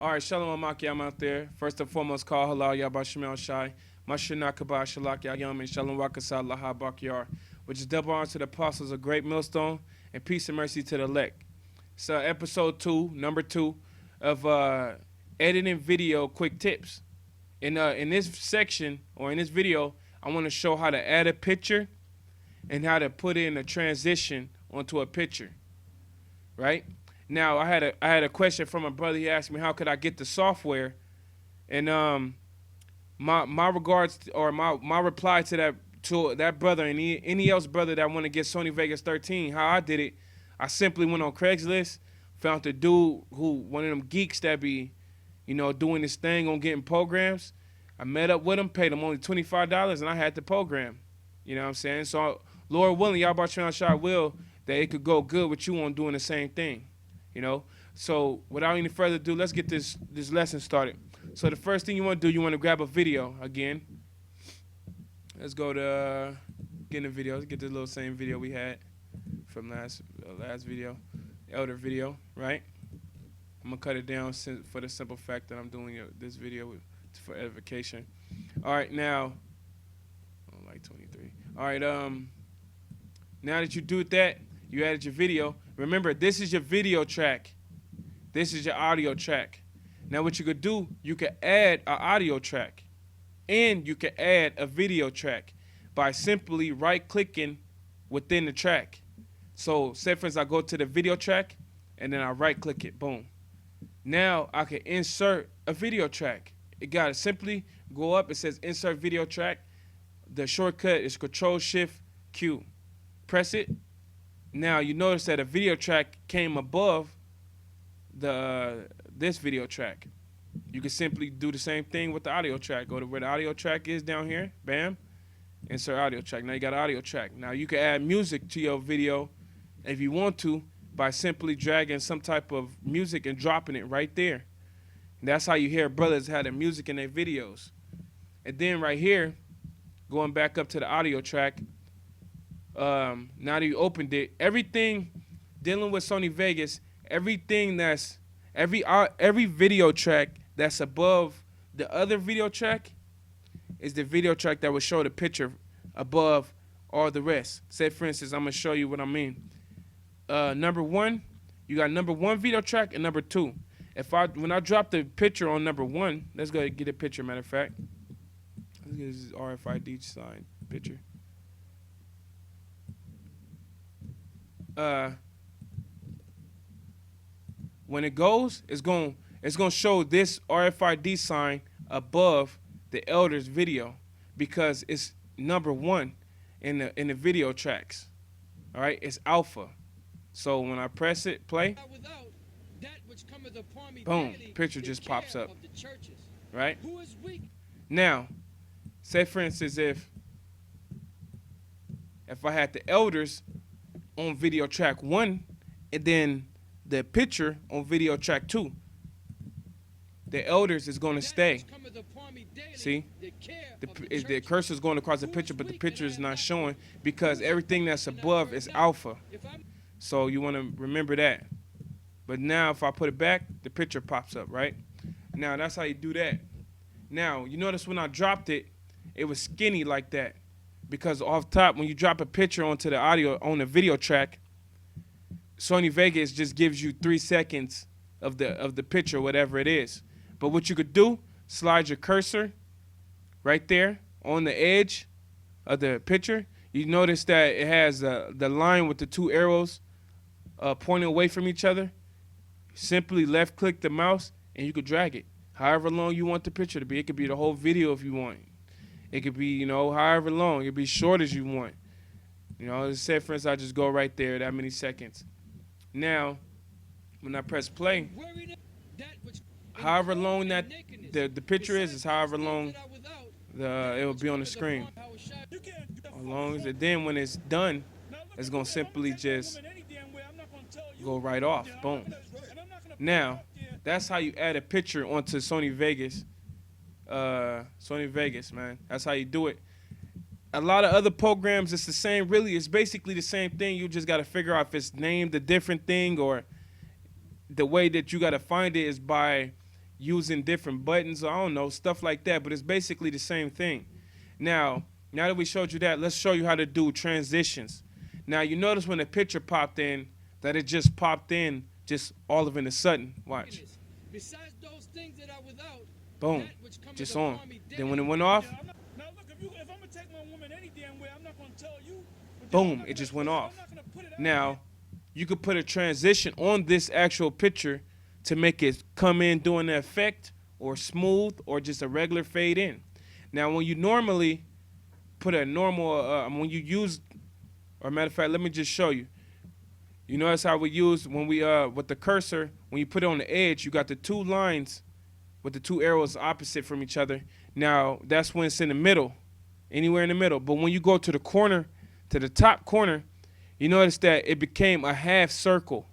All right, Shalawam, I'm out there. First and foremost, call halal Yahawashi Shai, Mashinakaba Shalak Yam and Shalom Wakasa Laha Bakyar, which is double honor to the apostles of Great Millstone and peace and mercy to the elect. So episode 2, number 2 of editing video quick tips. In this section or in this video, I want to show how to add a picture and how to put in a transition onto a picture. Right? Now I had a question from a brother. He asked me how could I get the software, and my regards or my reply to that brother and any else brother that want to get Sony Vegas 13. How I did it, I simply went on Craigslist, found the dude one of them geeks that be, doing this thing on getting programs. I met up with him, paid him only $25, and I had the program. You know what I'm saying? So Lord willing, y'all about to shot will that it could go good with you on doing the same thing. So without any further ado, let's get this lesson started. So the first thing you want to do, you want to grab a video again. Let's go to getting a video. Let's get the little same video we had from last video, elder video, right? I'm gonna cut it down for the simple fact that I'm doing this video for edification. All right, now, like 23. All right, now that you do that, you added your video. Remember, this is your video track. This is your audio track. Now what you could do, you could add an audio track and you could add a video track by simply right-clicking within the track. So say for instance, I go to the video track and then I right-click it, boom. Now I can insert a video track. It got to simply go up, it says insert video track. The shortcut is Control-Shift-Q. Press it. Now you notice that a video track came above this video track. You can simply do the same thing with the audio track. Go to where the audio track is down here. Bam. Insert audio track. Now you got an audio track. Now you can add music to your video if you want to by simply dragging some type of music and dropping it right there. And that's how you hear brothers have the music in their videos. And then right here, going back up to the audio track, now that you opened it, everything dealing with Sony Vegas, everything that's every video track that's above the other video track is the video track that will show the picture above all the rest. Say for instance, I'm gonna show you what I mean. Number 1, you got number 1 video track and number 2. When I drop the picture on number 1, let's go get a picture. Matter of fact, let's get this RFID sign picture. When it goes, it's going to show this RFID sign above the elder's video because it's number 1 in the video tracks. All right, it's alpha. So when I press it, play, boom, picture just pops up. Right? Now, say for instance, if I had the elders on video track 1 and then the picture on video track 2, the elders is going to stay. See, the cursor is going across the picture, but the picture is not showing because everything that's above is alpha. So you want to remember that. But now if I put it back, the picture pops up, right? Now that's how you do that. Now you notice when I dropped it, it was skinny like that because off top, when you drop a picture onto the audio on the video track, Sony Vegas just gives you 3 seconds of the picture, whatever it is. But what you could do, slide your cursor right there on the edge of the picture. You notice that it has the line with the 2 arrows pointing away from each other. Simply left click the mouse and you could drag it however long you want the picture to be. It could be the whole video if you want. It could be, however long. It could be short as you want. Say for instance, I just go right there, that many seconds. Now, when I press play, however long that the picture is however long it will be on the screen. As long as then when it's done, it's gonna simply just go right off. Boom. Now, that's how you add a picture onto Sony Vegas. Sony Vegas, man. That's how you do it. A lot of other programs, it's the same. Really, it's basically the same thing. You just got to figure out if it's named a different thing or the way that you got to find it is by using different buttons, I don't know, stuff like that, but it's basically the same thing. Now that we showed you that, let's show you how to do transitions. Now you notice when the picture popped in that it just popped in just all of in a sudden. Watch. Besides those things that are without, boom, just on. Then when it went off, now look, if I'm gonna take my woman any damn way, I'm not gonna tell you. boom, it just went off. Now, you could put a transition on this actual picture to make it come in doing the effect, or smooth, or just a regular fade in. Now, when you normally put a normal, when you use, or matter of fact, let me just show you. You notice how we use when we with the cursor, when you put it on the edge, you got the two lines with the two arrows opposite from each other. Now that's when it's in the middle, anywhere in the middle. But when you go to the corner, to the top corner, you notice that it became a half circle,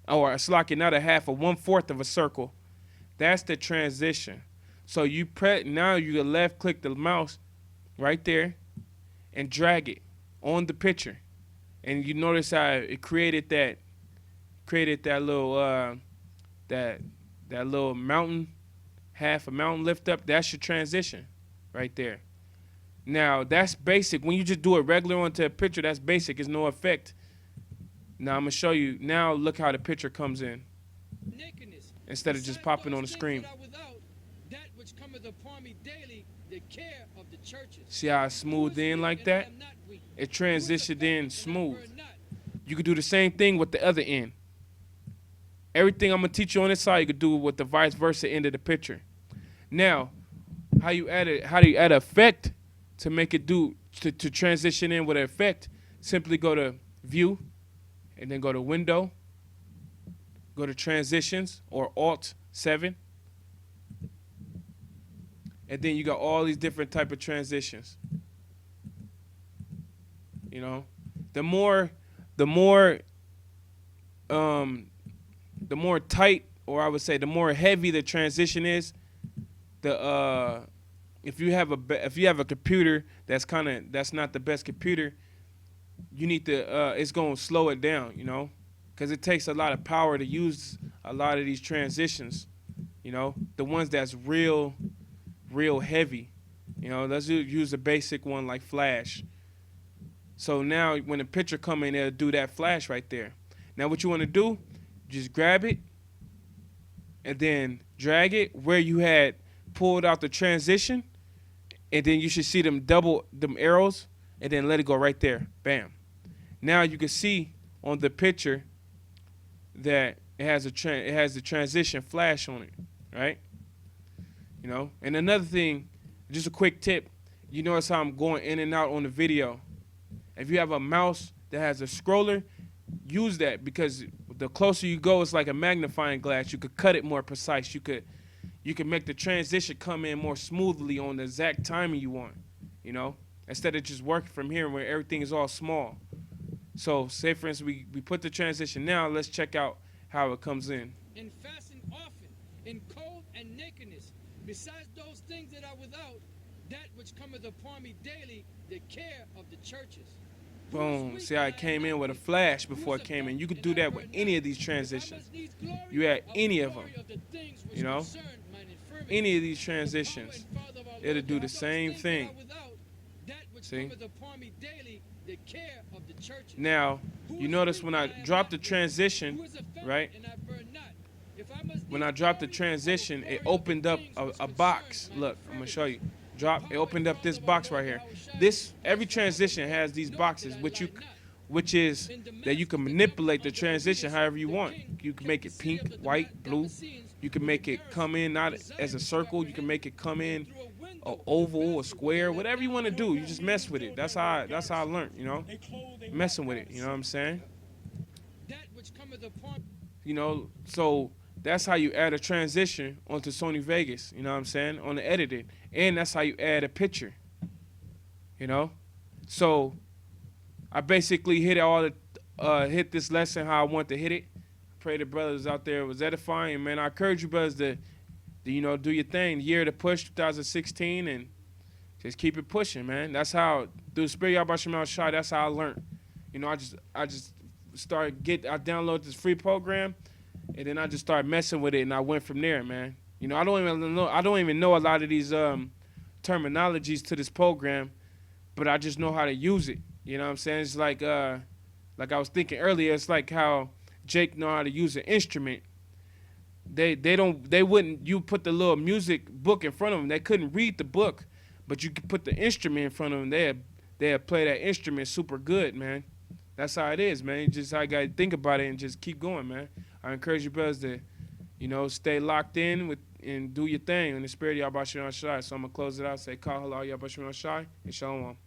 or it's like not a half, a 1/4 of a circle. That's the transition. So you press, now you can left click the mouse right there and drag it on the picture. And you notice how it created that little that little mountain, half a mountain lift up. That's your transition right there. Now that's basic. When you just do it regular onto a picture, that's basic. It's no effect. Now I'm gonna show you. Now look how the picture comes in instead of just popping on the screen. See how it's smoothed in like that? It transitioned in smooth. You could do the same thing with the other end. Everything I'm gonna teach you on this side, you could do with the vice versa end of the picture. Now, how do you add effect to make it do to transition in with an effect? Simply go to View, and then go to Window, go to Transitions, or Alt 7, and then you got all these different type of transitions. You know, the more tight, or I would say the more heavy the transition is, if you have a computer that's not the best computer, you need to it's gonna slow it down, you know, because it takes a lot of power to use a lot of these transitions. You know, the ones that's real heavy. You know, let's use a basic one like Flash. So now when the picture come in, it'll do that flash right there. Now what you want to do, just grab it and then drag it where you had pulled out the transition, and then you should see them arrows, and then let it go right there. Bam. Now you can see on the picture that it has the transition flash on it, right? You know, and another thing, just a quick tip, you notice how I'm going in and out on the video. If you have a mouse that has a scroller, use that, because the closer you go, it's like a magnifying glass. You could cut it more precise. You could make the transition come in more smoothly on the exact timing you want, you know, instead of just working from here where everything is all small. So say, for instance, we put the transition now. Let's check out how it comes in. And fasten often in cold and nakedness, besides those things that are without, that which cometh upon me daily, the care of the churches. Boom. See how it came in with a flash before it came in. You could do that with any of these transitions. You add any of them, you know, any of these transitions, it'll do the same thing. See? Now, you notice when I drop the transition, right? When I dropped the transition, it opened up a box. Look, I'm going to show you. It opened up this box right here. Every transition has these boxes, which is that you can manipulate the transition however you want. You can make it pink, white, blue. You can make it come in not as a circle. You can make it come in an oval, a square, whatever you want to do. You just mess with it. That's how I learned, you know, messing with it. You know what I'm saying? You know, so that's how you add a transition onto Sony Vegas, you know what I'm saying, on the editing. And that's how you add a picture, you know. So I basically hit this lesson how I want to hit it. Pray the brothers out there was edifying, man. I encourage you brothers to you know, do your thing. The year to push 2016, and just keep it pushing, man. That's how, through the spirit Yahawashi, that's how I learned. You know, I just I downloaded this free program, and then I just started messing with it, and I went from there, man. You know, I don't even know a lot of these terminologies to this program, but I just know how to use it. You know what I'm saying? It's like I was thinking earlier, it's like how Jake know how to use an instrument. They wouldn't, you put the little music book in front of them, they couldn't read the book, but you could put the instrument in front of them, they'd play that instrument super good, man. That's how it is, man. You just, I gotta think about it and just keep going, man. I encourage you brothers to, you know, stay locked in with and do your thing in the spirit of Yahawashi. So I'm gonna close it out, say Kal Halal Yahawashi and Shalom.